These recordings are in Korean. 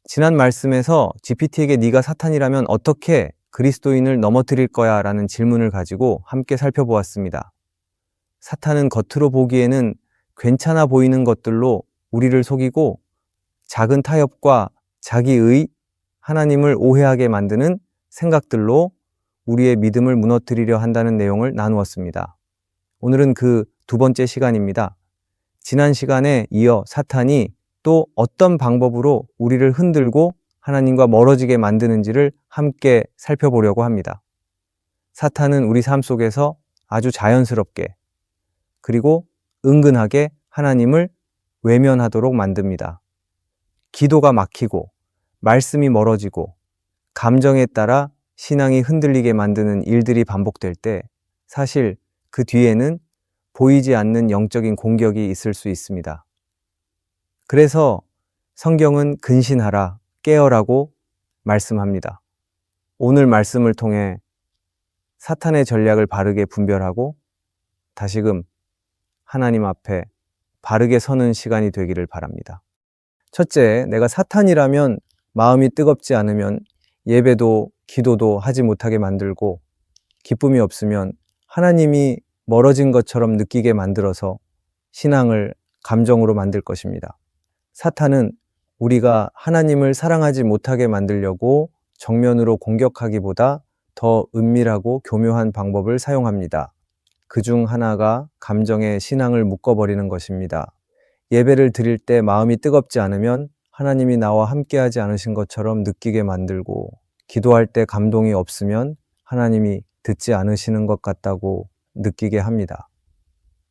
지난 말씀에서 GPT에게 네가 사탄이라면 어떻게 그리스도인을 넘어뜨릴 거야? 라는 질문을 가지고 함께 살펴보았습니다. 사탄은 겉으로 보기에는 괜찮아 보이는 것들로 우리를 속이고 작은 타협과 자기의 하나님을 오해하게 만드는 생각들로 우리의 믿음을 무너뜨리려 한다는 내용을 나누었습니다. 오늘은 그 두 번째 시간입니다. 지난 시간에 이어 사탄이 또 어떤 방법으로 우리를 흔들고 하나님과 멀어지게 만드는지를 함께 살펴보려고 합니다. 사탄은 우리 삶 속에서 아주 자연스럽게 그리고 은근하게 하나님을 외면하도록 만듭니다. 기도가 막히고 말씀이 멀어지고 감정에 따라 신앙이 흔들리게 만드는 일들이 반복될 때 사실 그 뒤에는 보이지 않는 영적인 공격이 있을 수 있습니다. 그래서 성경은 근신하라, 깨어라고 말씀합니다. 오늘 말씀을 통해 사탄의 전략을 바르게 분별하고 다시금 하나님 앞에 바르게 서는 시간이 되기를 바랍니다. 첫째, 내가 사탄이라면 마음이 뜨겁지 않으면 예배도 기도도 하지 못하게 만들고 기쁨이 없으면 하나님이 멀어진 것처럼 느끼게 만들어서 신앙을 감정으로 만들 것입니다. 사탄은 우리가 하나님을 사랑하지 못하게 만들려고 정면으로 공격하기보다 더 은밀하고 교묘한 방법을 사용합니다. 그중 하나가 감정에 신앙을 묶어버리는 것입니다. 예배를 드릴 때 마음이 뜨겁지 않으면 하나님이 나와 함께하지 않으신 것처럼 느끼게 만들고 기도할 때 감동이 없으면 하나님이 듣지 않으시는 것 같다고 느끼게 합니다.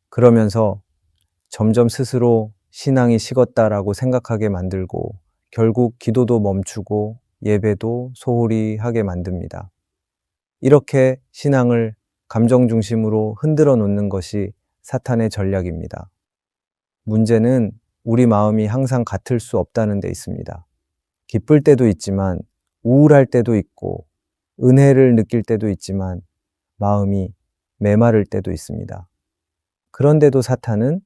그러면서 점점 스스로 신앙이 식었다라고 생각하게 만들고 결국 기도도 멈추고 예배도 소홀히 하게 만듭니다. 이렇게 신앙을 감정 중심으로 흔들어 놓는 것이 사탄의 전략입니다. 문제는 우리 마음이 항상 같을 수 없다는 데 있습니다. 기쁠 때도 있지만 우울할 때도 있고 은혜를 느낄 때도 있지만 마음이 메마를 때도 있습니다. 그런데도 사탄은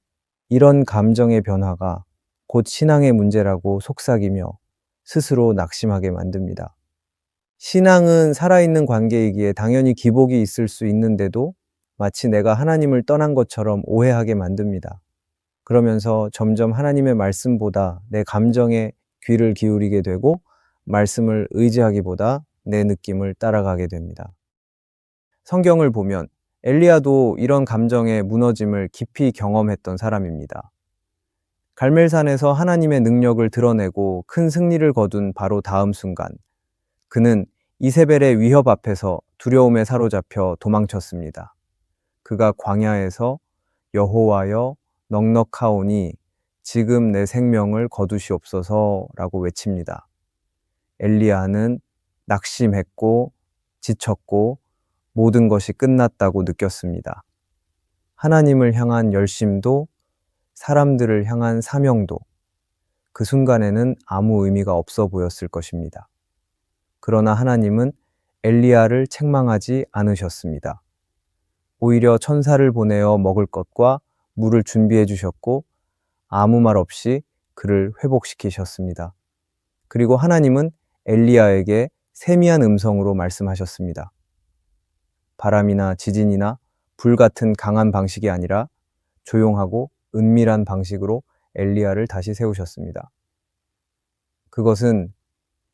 이런 감정의 변화가 곧 신앙의 문제라고 속삭이며 스스로 낙심하게 만듭니다. 신앙은 살아있는 관계이기에 당연히 기복이 있을 수 있는데도 마치 내가 하나님을 떠난 것처럼 오해하게 만듭니다. 그러면서 점점 하나님의 말씀보다 내 감정에 귀를 기울이게 되고 말씀을 의지하기보다 내 느낌을 따라가게 됩니다. 성경을 보면 엘리야도 이런 감정의 무너짐을 깊이 경험했던 사람입니다. 갈멜산에서 하나님의 능력을 드러내고 큰 승리를 거둔 바로 다음 순간 그는 이세벨의 위협 앞에서 두려움에 사로잡혀 도망쳤습니다. 그가 광야에서 여호와여 넉넉하오니 지금 내 생명을 거두시옵소서라고 외칩니다. 엘리야는 낙심했고 지쳤고 모든 것이 끝났다고 느꼈습니다. 하나님을 향한 열심도 사람들을 향한 사명도 그 순간에는 아무 의미가 없어 보였을 것입니다. 그러나 하나님은 엘리야를 책망하지 않으셨습니다. 오히려 천사를 보내어 먹을 것과 물을 준비해 주셨고 아무 말 없이 그를 회복시키셨습니다. 그리고 하나님은 엘리야에게 세미한 음성으로 말씀하셨습니다. 바람이나 지진이나 불 같은 강한 방식이 아니라 조용하고 은밀한 방식으로 엘리야를 다시 세우셨습니다. 그것은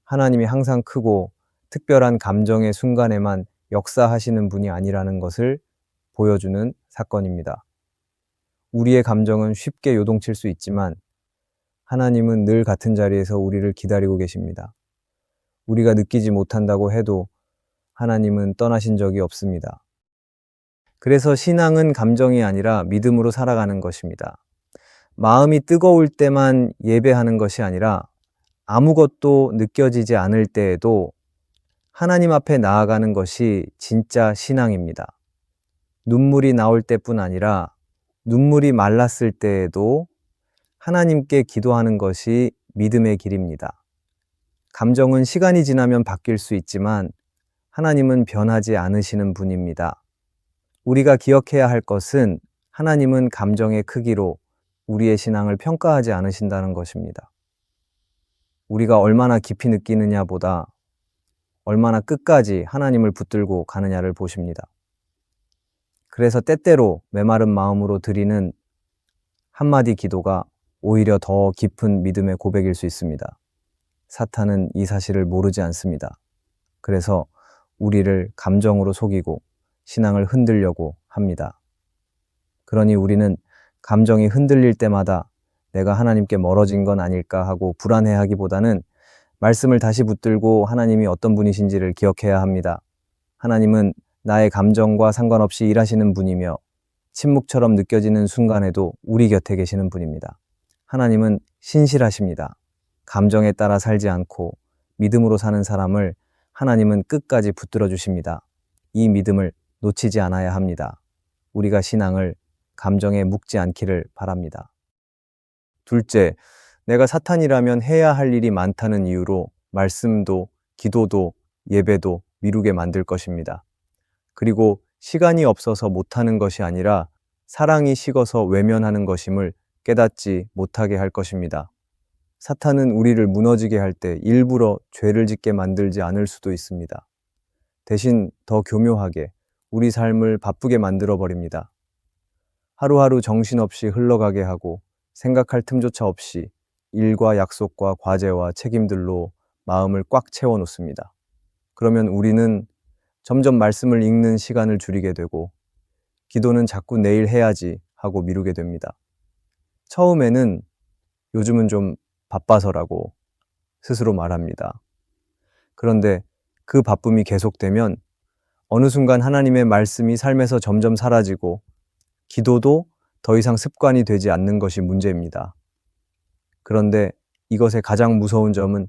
하나님이 항상 크고 특별한 감정의 순간에만 역사하시는 분이 아니라는 것을 보여주는 사건입니다. 우리의 감정은 쉽게 요동칠 수 있지만 하나님은 늘 같은 자리에서 우리를 기다리고 계십니다. 우리가 느끼지 못한다고 해도 하나님은 떠나신 적이 없습니다. 그래서 신앙은 감정이 아니라 믿음으로 살아가는 것입니다. 마음이 뜨거울 때만 예배하는 것이 아니라 아무것도 느껴지지 않을 때에도 하나님 앞에 나아가는 것이 진짜 신앙입니다. 눈물이 나올 때뿐 아니라 눈물이 말랐을 때에도 하나님께 기도하는 것이 믿음의 길입니다. 감정은 시간이 지나면 바뀔 수 있지만 하나님은 변하지 않으시는 분입니다. 우리가 기억해야 할 것은 하나님은 감정의 크기로 우리의 신앙을 평가하지 않으신다는 것입니다. 우리가 얼마나 깊이 느끼느냐보다 얼마나 끝까지 하나님을 붙들고 가느냐를 보십니다. 그래서 때때로 메마른 마음으로 드리는 한마디 기도가 오히려 더 깊은 믿음의 고백일 수 있습니다. 사탄은 이 사실을 모르지 않습니다. 그래서 우리를 감정으로 속이고 신앙을 흔들려고 합니다. 그러니 우리는 감정이 흔들릴 때마다 내가 하나님께 멀어진 건 아닐까 하고 불안해하기보다는 말씀을 다시 붙들고 하나님이 어떤 분이신지를 기억해야 합니다. 하나님은 나의 감정과 상관없이 일하시는 분이며 침묵처럼 느껴지는 순간에도 우리 곁에 계시는 분입니다. 하나님은 신실하십니다. 감정에 따라 살지 않고 믿음으로 사는 사람을 하나님은 끝까지 붙들어 주십니다. 이 믿음을 놓치지 않아야 합니다. 우리가 신앙을 감정에 묶지 않기를 바랍니다. 둘째, 내가 사탄이라면 해야 할 일이 많다는 이유로 말씀도, 기도도, 예배도 미루게 만들 것입니다. 그리고 시간이 없어서 못하는 것이 아니라 사랑이 식어서 외면하는 것임을 깨닫지 못하게 할 것입니다. 사탄은 우리를 무너지게 할 때 일부러 죄를 짓게 만들지 않을 수도 있습니다. 대신 더 교묘하게 우리 삶을 바쁘게 만들어 버립니다. 하루하루 정신없이 흘러가게 하고 생각할 틈조차 없이 일과 약속과 과제와 책임들로 마음을 꽉 채워 놓습니다. 그러면 우리는 점점 말씀을 읽는 시간을 줄이게 되고 기도는 자꾸 내일 해야지 하고 미루게 됩니다. 처음에는 요즘은 좀 바빠서라고 스스로 말합니다. 그런데 그 바쁨이 계속되면 어느 순간 하나님의 말씀이 삶에서 점점 사라지고 기도도 더 이상 습관이 되지 않는 것이 문제입니다. 그런데 이것의 가장 무서운 점은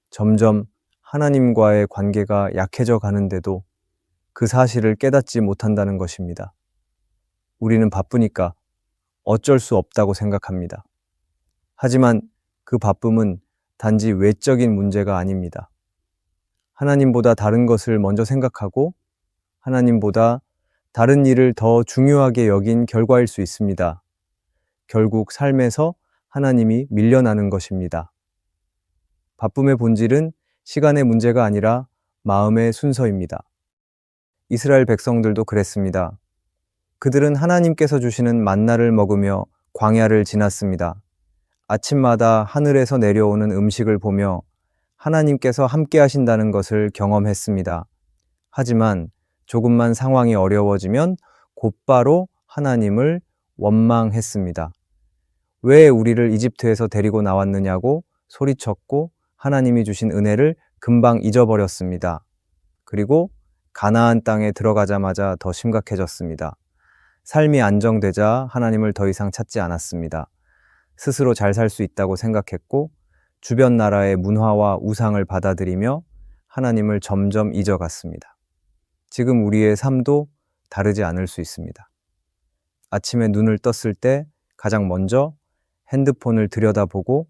점점 하나님과의 관계가 약해져 가는데도 그 사실을 깨닫지 못한다는 것입니다. 우리는 바쁘니까 어쩔 수 없다고 생각합니다. 하지만 그 바쁨은 단지 외적인 문제가 아닙니다. 하나님보다 다른 것을 먼저 생각하고 하나님보다 다른 일을 더 중요하게 여긴 결과일 수 있습니다. 결국 삶에서 하나님이 밀려나는 것입니다. 바쁨의 본질은 시간의 문제가 아니라 마음의 순서입니다. 이스라엘 백성들도 그랬습니다. 그들은 하나님께서 주시는 만나를 먹으며 광야를 지났습니다. 아침마다 하늘에서 내려오는 음식을 보며 하나님께서 함께 하신다는 것을 경험했습니다. 하지만 조금만 상황이 어려워지면 곧바로 하나님을 원망했습니다. 왜 우리를 이집트에서 데리고 나왔느냐고 소리쳤고 하나님이 주신 은혜를 금방 잊어버렸습니다. 그리고 가나안 땅에 들어가자마자 더 심각해졌습니다. 삶이 안정되자 하나님을 더 이상 찾지 않았습니다. 스스로 잘 살 수 있다고 생각했고 주변 나라의 문화와 우상을 받아들이며 하나님을 점점 잊어갔습니다. 지금 우리의 삶도 다르지 않을 수 있습니다. 아침에 눈을 떴을 때 가장 먼저 핸드폰을 들여다보고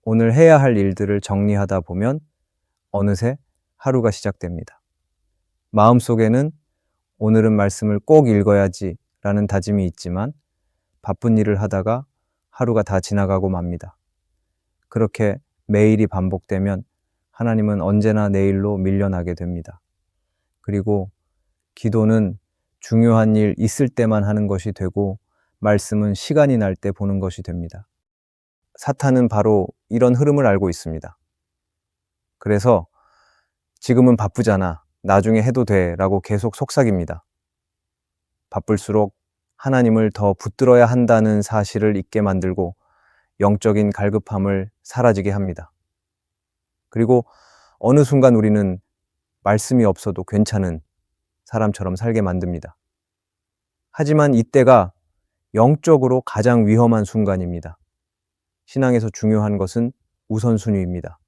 오늘 해야 할 일들을 정리하다 보면 어느새 하루가 시작됩니다. 마음속에는 오늘은 말씀을 꼭 읽어야지 라는 다짐이 있지만 바쁜 일을 하다가 하루가 다 지나가고 맙니다. 그렇게 매일이 반복되면 하나님은 언제나 내일로 밀려나게 됩니다. 그리고 기도는 중요한 일 있을 때만 하는 것이 되고 말씀은 시간이 날 때 보는 것이 됩니다. 사탄은 바로 이런 흐름을 알고 있습니다. 그래서 지금은 바쁘잖아. 나중에 해도 돼. 라고 계속 속삭입니다. 바쁠수록 하나님을 더 붙들어야 한다는 사실을 잊게 만들고 영적인 갈급함을 사라지게 합니다. 그리고 어느 순간 우리는 말씀이 없어도 괜찮은 사람처럼 살게 만듭니다. 하지만 이때가 영적으로 가장 위험한 순간입니다. 신앙에서 중요한 것은 우선순위입니다.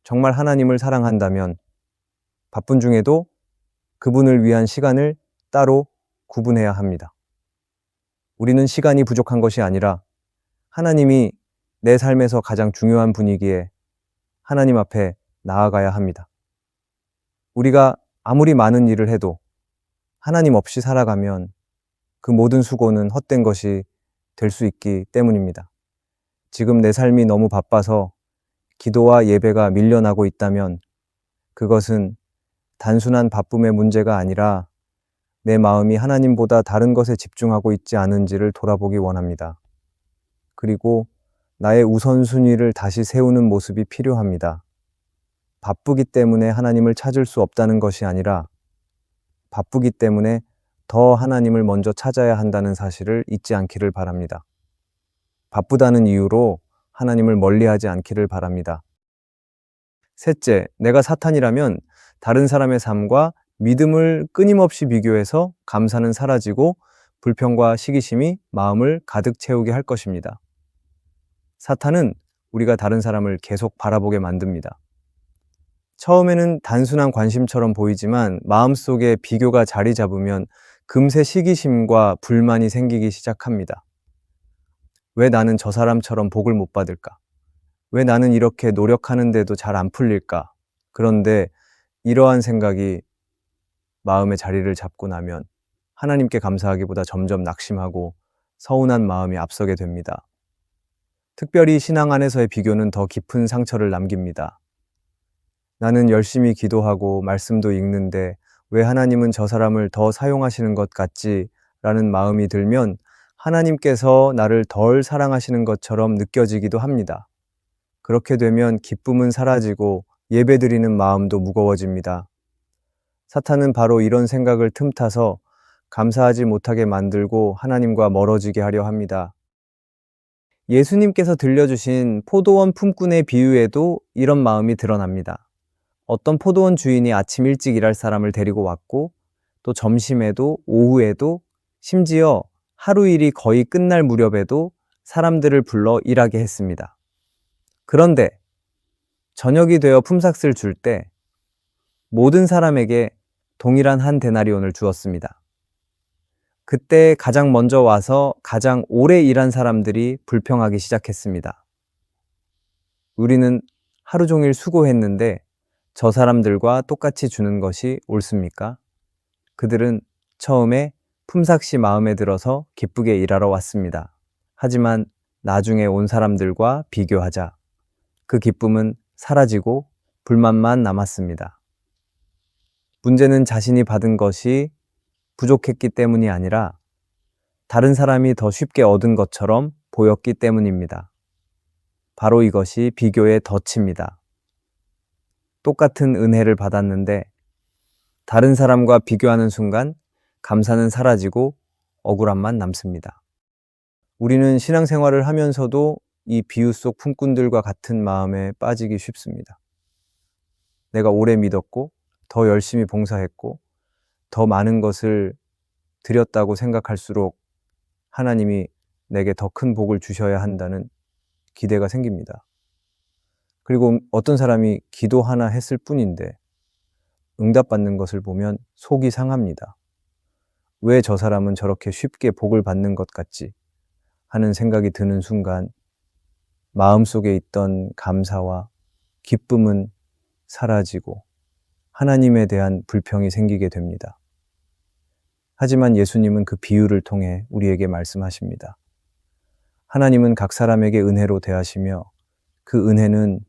정말 하나님을 사랑한다면 바쁜 중에도 그분을 위한 시간을 따로 구분해야 합니다. 우리는 시간이 부족한 것이 아니라 하나님이 내 삶에서 가장 중요한 분이기에 하나님 앞에 나아가야 합니다. 우리가 아무리 많은 일을 해도 하나님 없이 살아가면 그 모든 수고는 헛된 것이 될 수 있기 때문입니다. 지금 내 삶이 너무 바빠서 기도와 예배가 밀려나고 있다면 그것은 단순한 바쁨의 문제가 아니라 내 마음이 하나님보다 다른 것에 집중하고 있지 않은지를 돌아보기 원합니다. 그리고 나의 우선순위를 다시 세우는 모습이 필요합니다. 바쁘기 때문에 하나님을 찾을 수 없다는 것이 아니라 바쁘기 때문에 더 하나님을 먼저 찾아야 한다는 사실을 잊지 않기를 바랍니다. 바쁘다는 이유로 하나님을 멀리하지 않기를 바랍니다. 셋째, 내가 사탄이라면 다른 사람의 삶과 믿음을 끊임없이 비교해서 감사는 사라지고 불평과 시기심이 마음을 가득 채우게 할 것입니다. 사탄은 우리가 다른 사람을 계속 바라보게 만듭니다. 처음에는 단순한 관심처럼 보이지만 마음속에 비교가 자리 잡으면 금세 시기심과 불만이 생기기 시작합니다. 왜 나는 저 사람처럼 복을 못 받을까? 왜 나는 이렇게 노력하는데도 잘 안 풀릴까? 그런데 이러한 생각이 마음의 자리를 잡고 나면 하나님께 감사하기보다 점점 낙심하고 서운한 마음이 앞서게 됩니다. 특별히 신앙 안에서의 비교는 더 깊은 상처를 남깁니다. 나는 열심히 기도하고 말씀도 읽는데 왜 하나님은 저 사람을 더 사용하시는 것 같지? 라는 마음이 들면 하나님께서 나를 덜 사랑하시는 것처럼 느껴지기도 합니다. 그렇게 되면 기쁨은 사라지고 예배드리는 마음도 무거워집니다. 사탄은 바로 이런 생각을 틈타서 감사하지 못하게 만들고 하나님과 멀어지게 하려 합니다. 예수님께서 들려주신 포도원 품꾼의 비유에도 이런 마음이 드러납니다. 어떤 포도원 주인이 아침 일찍 일할 사람을 데리고 왔고 또 점심에도 오후에도 심지어 하루 일이 거의 끝날 무렵에도 사람들을 불러 일하게 했습니다. 그런데 저녁이 되어 품삯을 줄 때 모든 사람에게 동일한 한 데나리온을 주었습니다. 그때 가장 먼저 와서 가장 오래 일한 사람들이 불평하기 시작했습니다. 우리는 하루 종일 수고했는데 저 사람들과 똑같이 주는 것이 옳습니까? 그들은 처음에 품삯이 마음에 들어서 기쁘게 일하러 왔습니다. 하지만 나중에 온 사람들과 비교하자 그 기쁨은 사라지고 불만만 남았습니다. 문제는 자신이 받은 것이 부족했기 때문이 아니라 다른 사람이 더 쉽게 얻은 것처럼 보였기 때문입니다. 바로 이것이 비교의 덫입니다. 똑같은 은혜를 받았는데 다른 사람과 비교하는 순간 감사는 사라지고 억울함만 남습니다. 우리는 신앙생활을 하면서도 이 비유 속 품꾼들과 같은 마음에 빠지기 쉽습니다. 내가 오래 믿었고 더 열심히 봉사했고 더 많은 것을 드렸다고 생각할수록 하나님이 내게 더 큰 복을 주셔야 한다는 기대가 생깁니다. 그리고 어떤 사람이 기도 하나 했을 뿐인데 응답받는 것을 보면 속이 상합니다. 왜 저 사람은 저렇게 쉽게 복을 받는 것 같지? 하는 생각이 드는 순간 마음속에 있던 감사와 기쁨은 사라지고 하나님에 대한 불평이 생기게 됩니다. 하지만 예수님은 그 비유를 통해 우리에게 말씀하십니다. 하나님은 각 사람에게 은혜로 대하시며 그 은혜는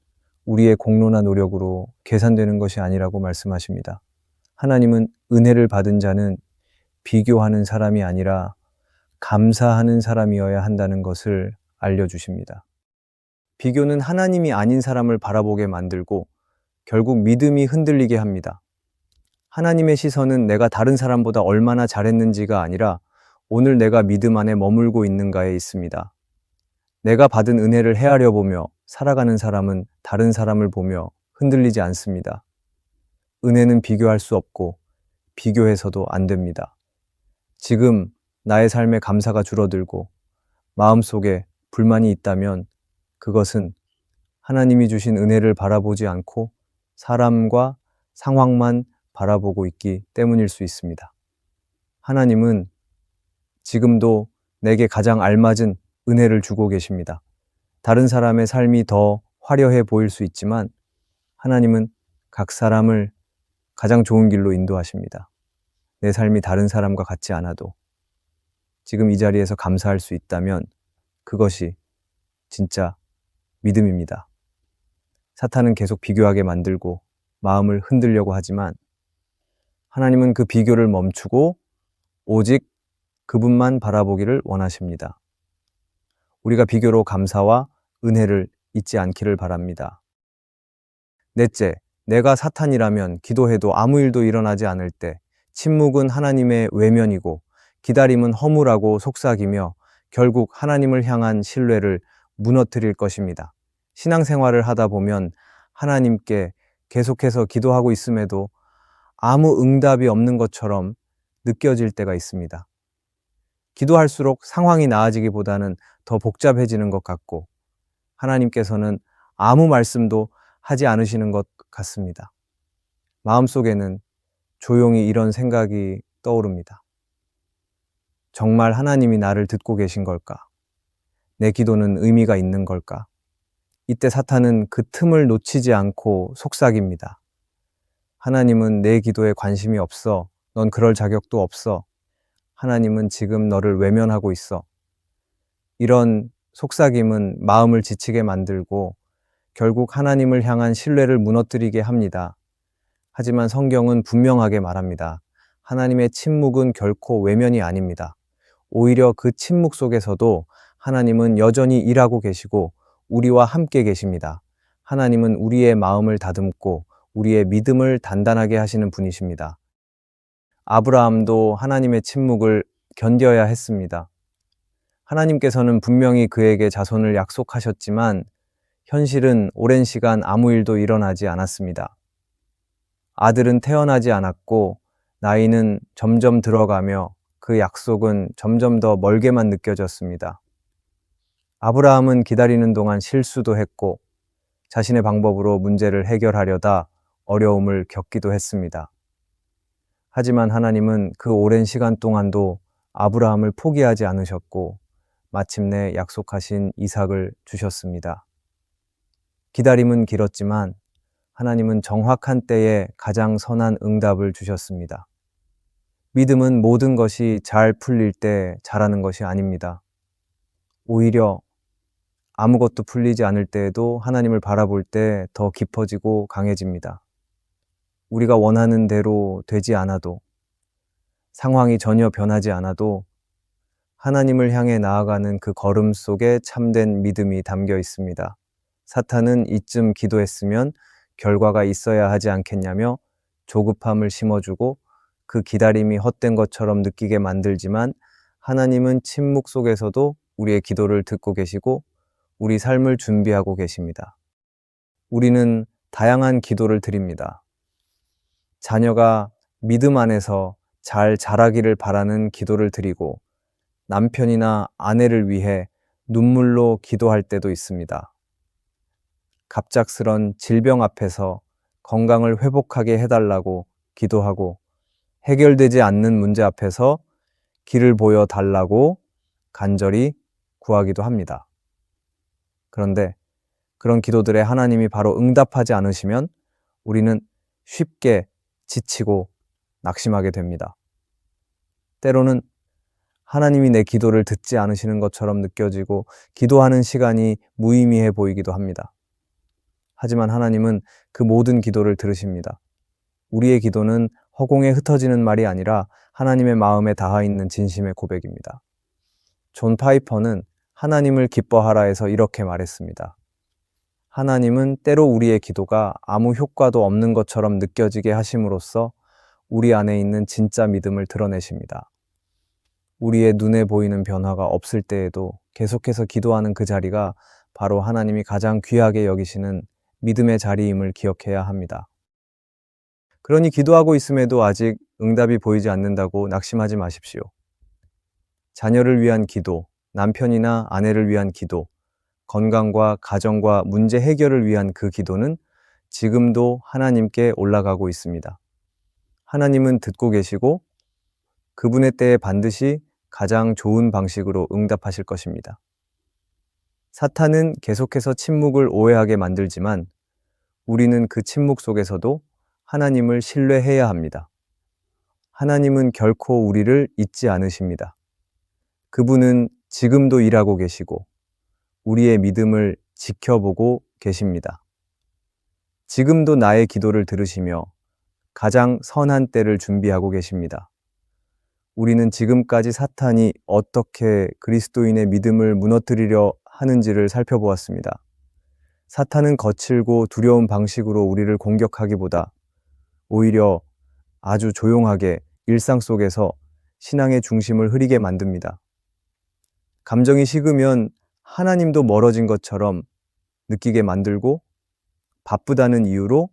우리의 공로나 노력으로 계산되는 것이 아니라고 말씀하십니다. 하나님은 은혜를 받은 자는 비교하는 사람이 아니라 감사하는 사람이어야 한다는 것을 알려주십니다. 비교는 하나님이 아닌 사람을 바라보게 만들고 결국 믿음이 흔들리게 합니다. 하나님의 시선은 내가 다른 사람보다 얼마나 잘했는지가 아니라 오늘 내가 믿음 안에 머물고 있는가에 있습니다. 내가 받은 은혜를 헤아려 보며 살아가는 사람은 다른 사람을 보며 흔들리지 않습니다. 은혜는 비교할 수 없고 비교해서도 안 됩니다. 지금 나의 삶에 감사가 줄어들고 마음속에 불만이 있다면 그것은 하나님이 주신 은혜를 바라보지 않고 사람과 상황만 바라보고 있기 때문일 수 있습니다. 하나님은 지금도 내게 가장 알맞은 은혜를 주고 계십니다. 다른 사람의 삶이 더 화려해 보일 수 있지만 하나님은 각 사람을 가장 좋은 길로 인도하십니다. 내 삶이 다른 사람과 같지 않아도 지금 이 자리에서 감사할 수 있다면 그것이 진짜 믿음입니다. 사탄은 계속 비교하게 만들고 마음을 흔들려고 하지만 하나님은 그 비교를 멈추고 오직 그분만 바라보기를 원하십니다. 우리가 비교로 감사와 은혜를 잊지 않기를 바랍니다. 넷째, 내가 사탄이라면 기도해도 아무 일도 일어나지 않을 때 침묵은 하나님의 외면이고 기다림은 허물하고 속삭이며 결국 하나님을 향한 신뢰를 무너뜨릴 것입니다. 신앙생활을 하다 보면 하나님께 계속해서 기도하고 있음에도 아무 응답이 없는 것처럼 느껴질 때가 있습니다. 기도할수록 상황이 나아지기보다는 더 복잡해지는 것 같고 하나님께서는 아무 말씀도 하지 않으시는 것 같습니다. 마음속에는 조용히 이런 생각이 떠오릅니다. 정말 하나님이 나를 듣고 계신 걸까? 내 기도는 의미가 있는 걸까? 이때 사탄은 그 틈을 놓치지 않고 속삭입니다. 하나님은 내 기도에 관심이 없어. 넌 그럴 자격도 없어. 하나님은 지금 너를 외면하고 있어. 이런 속삭임은 마음을 지치게 만들고 결국 하나님을 향한 신뢰를 무너뜨리게 합니다. 하지만 성경은 분명하게 말합니다. 하나님의 침묵은 결코 외면이 아닙니다. 오히려 그 침묵 속에서도 하나님은 여전히 일하고 계시고 우리와 함께 계십니다. 하나님은 우리의 마음을 다듬고 우리의 믿음을 단단하게 하시는 분이십니다. 아브라함도 하나님의 침묵을 견뎌야 했습니다. 하나님께서는 분명히 그에게 자손을 약속하셨지만 현실은 오랜 시간 아무 일도 일어나지 않았습니다. 아들은 태어나지 않았고 나이는 점점 들어가며 그 약속은 점점 더 멀게만 느껴졌습니다. 아브라함은 기다리는 동안 실수도 했고 자신의 방법으로 문제를 해결하려다 어려움을 겪기도 했습니다. 하지만 하나님은 그 오랜 시간 동안도 아브라함을 포기하지 않으셨고 마침내 약속하신 이삭을 주셨습니다. 기다림은 길었지만 하나님은 정확한 때에 가장 선한 응답을 주셨습니다. 믿음은 모든 것이 잘 풀릴 때 잘하는 것이 아닙니다. 오히려 아무것도 풀리지 않을 때에도 하나님을 바라볼 때 더 깊어지고 강해집니다. 우리가 원하는 대로 되지 않아도, 상황이 전혀 변하지 않아도 하나님을 향해 나아가는 그 걸음 속에 참된 믿음이 담겨 있습니다. 사탄은 이쯤 기도했으면 결과가 있어야 하지 않겠냐며 조급함을 심어주고 그 기다림이 헛된 것처럼 느끼게 만들지만 하나님은 침묵 속에서도 우리의 기도를 듣고 계시고 우리 삶을 준비하고 계십니다. 우리는 다양한 기도를 드립니다. 자녀가 믿음 안에서 잘 자라기를 바라는 기도를 드리고 남편이나 아내를 위해 눈물로 기도할 때도 있습니다. 갑작스런 질병 앞에서 건강을 회복하게 해달라고 기도하고 해결되지 않는 문제 앞에서 길을 보여 달라고 간절히 구하기도 합니다. 그런데 그런 기도들에 하나님이 바로 응답하지 않으시면 우리는 쉽게 지치고 낙심하게 됩니다. 때로는 하나님이 내 기도를 듣지 않으시는 것처럼 느껴지고 기도하는 시간이 무의미해 보이기도 합니다. 하지만 하나님은 그 모든 기도를 들으십니다. 우리의 기도는 허공에 흩어지는 말이 아니라 하나님의 마음에 닿아 있는 진심의 고백입니다. 존 파이퍼는 하나님을 기뻐하라에서 이렇게 말했습니다. 하나님은 때로 우리의 기도가 아무 효과도 없는 것처럼 느껴지게 하심으로써 우리 안에 있는 진짜 믿음을 드러내십니다. 우리의 눈에 보이는 변화가 없을 때에도 계속해서 기도하는 그 자리가 바로 하나님이 가장 귀하게 여기시는 믿음의 자리임을 기억해야 합니다. 그러니 기도하고 있음에도 아직 응답이 보이지 않는다고 낙심하지 마십시오. 자녀를 위한 기도, 남편이나 아내를 위한 기도, 건강과 가정과 문제 해결을 위한 그 기도는 지금도 하나님께 올라가고 있습니다. 하나님은 듣고 계시고 그분의 때에 반드시 가장 좋은 방식으로 응답하실 것입니다. 사탄은 계속해서 침묵을 오해하게 만들지만 우리는 그 침묵 속에서도 하나님을 신뢰해야 합니다. 하나님은 결코 우리를 잊지 않으십니다. 그분은 지금도 일하고 계시고 우리의 믿음을 지켜보고 계십니다. 지금도 나의 기도를 들으시며 가장 선한 때를 준비하고 계십니다. 우리는 지금까지 사탄이 어떻게 그리스도인의 믿음을 무너뜨리려 하는지를 살펴보았습니다. 사탄은 거칠고 두려운 방식으로 우리를 공격하기보다 오히려 아주 조용하게 일상 속에서 신앙의 중심을 흐리게 만듭니다. 감정이 식으면 하나님도 멀어진 것처럼 느끼게 만들고 바쁘다는 이유로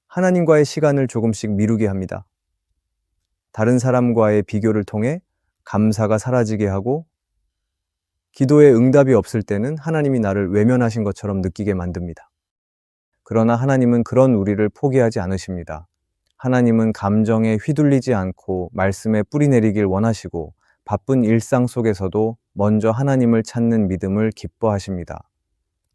하나님과의 시간을 조금씩 미루게 합니다. 다른 사람과의 비교를 통해 감사가 사라지게 하고 기도에 응답이 없을 때는 하나님이 나를 외면하신 것처럼 느끼게 만듭니다. 그러나 하나님은 그런 우리를 포기하지 않으십니다. 하나님은 감정에 휘둘리지 않고 말씀에 뿌리 내리길 원하시고 바쁜 일상 속에서도 먼저 하나님을 찾는 믿음을 기뻐하십니다.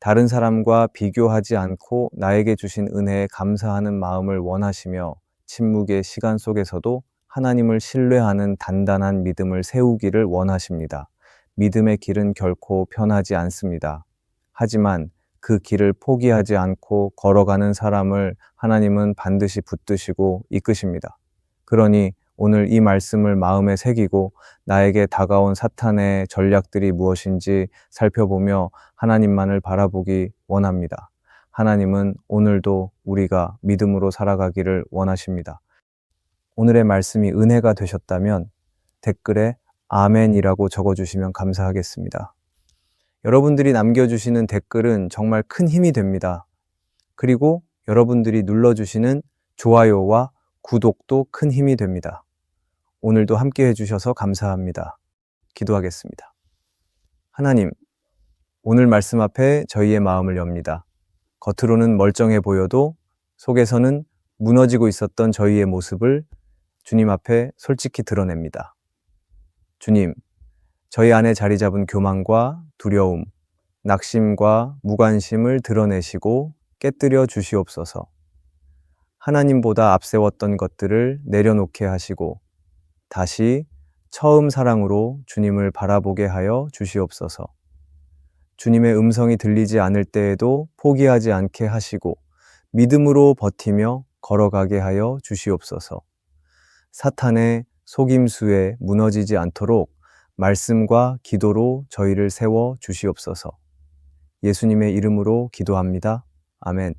다른 사람과 비교하지 않고 나에게 주신 은혜에 감사하는 마음을 원하시며 침묵의 시간 속에서도 하나님을 신뢰하는 단단한 믿음을 세우기를 원하십니다. 믿음의 길은 결코 편하지 않습니다. 하지만 그 길을 포기하지 않고 걸어가는 사람을 하나님은 반드시 붙드시고 이끄십니다. 그러니 오늘 이 말씀을 마음에 새기고 나에게 다가온 사탄의 전략들이 무엇인지 살펴보며 하나님만을 바라보기 원합니다. 하나님은 오늘도 우리가 믿음으로 살아가기를 원하십니다. 오늘의 말씀이 은혜가 되셨다면 댓글에 아멘이라고 적어주시면 감사하겠습니다. 여러분들이 남겨주시는 댓글은 정말 큰 힘이 됩니다. 그리고 여러분들이 눌러주시는 좋아요와 구독도 큰 힘이 됩니다. 오늘도 함께 해주셔서 감사합니다. 기도하겠습니다. 하나님, 오늘 말씀 앞에 저희의 마음을 엽니다. 겉으로는 멀쩡해 보여도 속에서는 무너지고 있었던 저희의 모습을 주님 앞에 솔직히 드러냅니다. 주님, 저희 안에 자리 잡은 교만과 두려움, 낙심과 무관심을 드러내시고 깨뜨려 주시옵소서. 하나님보다 앞세웠던 것들을 내려놓게 하시고 다시 처음 사랑으로 주님을 바라보게 하여 주시옵소서. 주님의 음성이 들리지 않을 때에도 포기하지 않게 하시고 믿음으로 버티며 걸어가게 하여 주시옵소서. 사탄의 속임수에 무너지지 않도록 말씀과 기도로 저희를 세워 주시옵소서. 예수님의 이름으로 기도합니다. 아멘.